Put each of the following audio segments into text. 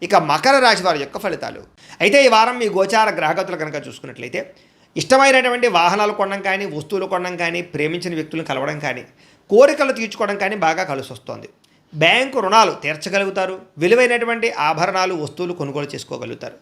ఇక మకర రాశి వారి యొక్క ఫలితాలు. అయితే ఈ వారం మీ గోచార గ్రహగతులు కనుక చూసుకున్నట్లయితే ఇష్టమైనటువంటి వాహనాలు కొనడం కానీ, వస్తువులు కొనడం కానీ, ప్రేమించిన వ్యక్తులను కలవడం కానీ, కోరికలు తీర్చుకోవడం కానీ బాగా కలిసి వస్తుంది. బ్యాంకు రుణాలు తీర్చగలుగుతారు. విలువైనటువంటి ఆభరణాలు, వస్తువులు కొనుగోలు చేసుకోగలుగుతారు.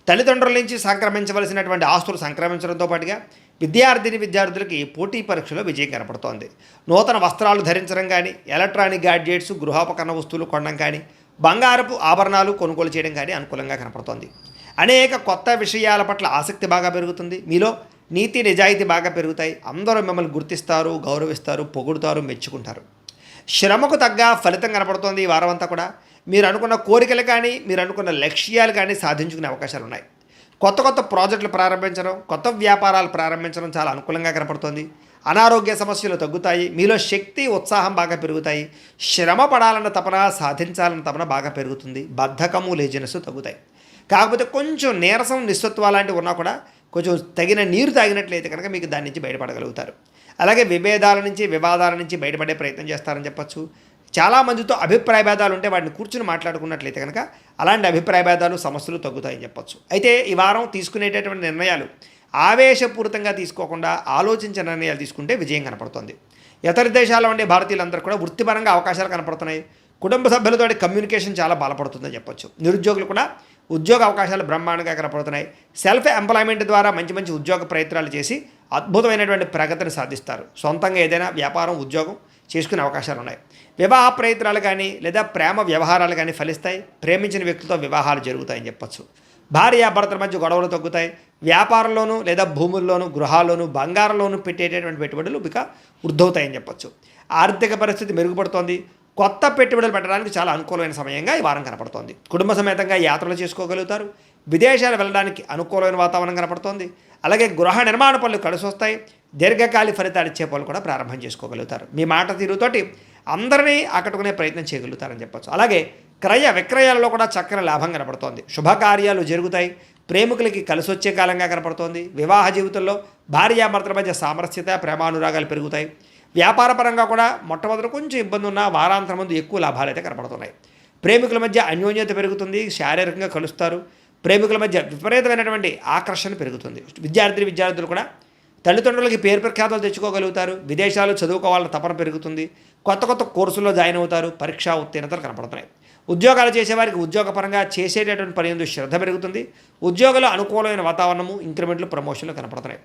తల్లిదండ్రుల నుంచి సంక్రమించవలసినటువంటి ఆస్తులు సంక్రమించడంతో పాటుగా విద్యార్థులకి పోటీ పరీక్షలో విజయం కనపడుతోంది. నూతన వస్త్రాలు ధరించడం కానీ, ఎలక్ట్రానిక్ గ్యాడ్జెట్స్, గృహోపకరణ వస్తువులు కొనడం కానీ, బంగారపు ఆభరణాలు కొనుగోలు చేయడం కానీ అనుకూలంగా కనపడుతోంది. అనేక కొత్త విషయాల పట్ల ఆసక్తి బాగా పెరుగుతుంది. మీలో నీతి నిజాయితీ బాగా పెరుగుతాయి. అందరూ మిమ్మల్ని గుర్తిస్తారు, గౌరవిస్తారు, పొగుడుతారు, మెచ్చుకుంటారు. శ్రమకు తగ్గ ఫలితం కనపడుతోంది ఈ వారం అంతా కూడా. మీరు అనుకున్న కోరికలు కానీ, మీరు అనుకున్న లక్ష్యాలు కానీ సాధించుకునే అవకాశాలు ఉన్నాయి. కొత్త కొత్త ప్రాజెక్టులు ప్రారంభించడం, కొత్త వ్యాపారాలు ప్రారంభించడం చాలా అనుకూలంగా కనపడుతోంది. అనారోగ్య సమస్యలు తగ్గుతాయి. మీలో శక్తి, ఉత్సాహం బాగా పెరుగుతాయి. శ్రమ పడాలన్న తపన, సాధించాలన్న తపన బాగా పెరుగుతుంది. బద్ధకము, లేజినెస్ తగ్గుతాయి. కాకపోతే కొంచెం నీరసం, నిస్సత్వ లాంటివి ఉన్నా కూడా కొంచెం తగిన నీరు తాగినట్లయితే కనుక మీకు దాని నుంచి బయటపడగలుగుతారు. అలాగే విభేదాల నుంచి, వివాదాల నుంచి బయటపడే ప్రయత్నం చేస్తారని చెప్పచ్చు. చాలామందితో అభిప్రాయ భేదాలు ఉంటే వాటిని కూర్చుని మాట్లాడుకున్నట్లయితే కనుక అలాంటి అభిప్రాయ భేదాలు, సమస్యలు తగ్గుతాయని చెప్పచ్చు. అయితే ఈ వారం తీసుకునేటటువంటి నిర్ణయాలు ఆవేశపూరితంగా తీసుకోకుండా ఆలోచించిన నిర్ణయాలు తీసుకుంటే విజయం కనపడుతుంది. ఇతర దేశాల్లో ఉండే భారతీయులందరూ కూడా వృత్తిపరంగా అవకాశాలు కనపడుతున్నాయి. కుటుంబ సభ్యులతో కమ్యూనికేషన్ చాలా బలపడుతుందని చెప్పొచ్చు. నిరుద్యోగులు కూడా ఉద్యోగ అవకాశాలు బ్రహ్మాండంగా కనపడుతున్నాయి. సెల్ఫ్ ఎంప్లాయ్మెంట్ ద్వారా మంచి మంచి ఉద్యోగ ప్రయత్నాలు చేసి అద్భుతమైనటువంటి ప్రగతిని సాధిస్తారు. సొంతంగా ఏదైనా వ్యాపారం, ఉద్యోగం చేసుకునే అవకాశాలు ఉన్నాయి. వివాహ ప్రయత్నాలు కానీ లేదా ప్రేమ వ్యవహారాలు కానీ ఫలిస్తాయి. ప్రేమించిన వ్యక్తులతో వివాహాలు జరుగుతాయని చెప్పొచ్చు. భార్యాభర్తల మధ్య గొడవలు తగ్గుతాయి. వ్యాపారంలోనూ లేదా భూముల్లోనూ, గృహాల్లోనూ, బంగారంలోనూ పెట్టేటటువంటి పెట్టుబడులు ఇక వృద్ధవుతాయని చెప్పొచ్చు. ఆర్థిక పరిస్థితి మెరుగుపడుతోంది. కొత్త పెట్టుబడులు పెట్టడానికి చాలా అనుకూలమైన సమయంగా ఈ వారం కనపడుతోంది. కుటుంబ సమేతంగా యాత్రలు చేసుకోగలుగుతారు. విదేశాలు వెళ్ళడానికి అనుకూలమైన వాతావరణం కనపడుతోంది. అలాగే గృహ నిర్మాణ పనులు కలిసి వస్తాయి. దీర్ఘకాలిక ఫలితాలు ఇచ్చే పనులు కూడా ప్రారంభం చేసుకోగలుగుతారు. మీ మాట తీరుతోటి అందరినీ ఆకట్టుకునే ప్రయత్నం చేయగలుగుతారని చెప్పచ్చు. అలాగే క్రయ విక్రయాలలో కూడా చక్కని లాభం కనపడుతోంది. శుభకార్యాలు జరుగుతాయి. ప్రేమికులకి కలిసి వచ్చే కాలంగా కనపడుతోంది. వివాహ జీవితంలో భార్యాభర్తల మధ్య సామరస్యత, ప్రేమానురాగాలు పెరుగుతాయి. వ్యాపారపరంగా కూడా మొట్టమొదటి కొంచెం ఇబ్బంది ఉన్న వారాంతరం ముందు ఎక్కువ లాభాలు అయితే కనపడుతున్నాయి. ప్రేమికుల మధ్య అన్యోన్యత పెరుగుతుంది. శారీరకంగా కలుస్తారు. ప్రేమికుల మధ్య విపరీతమైనటువంటి ఆకర్షణ పెరుగుతుంది. విద్యార్థులు కూడా తల్లిదండ్రులకి పేరు ప్రఖ్యాతలు తెచ్చుకోగలుగుతారు. విదేశాలు చదువుకోవాలని తపన పెరుగుతుంది. కొత్త కొత్త కోర్సుల్లో జాయిన్ అవుతారు. పరీక్షా ఉత్తీర్ణతలు కనపడుతున్నాయి. ఉద్యోగాలు చేసేవారికి ఉద్యోగపరంగా చేసేటటువంటి పని యందు శ్రద్ధ పెరుగుతుంది. ఉద్యోగంలో అనుకూలమైన వాతావరణము, ఇంక్రిమెంట్లు, ప్రమోషన్లు కనపడుతున్నాయి.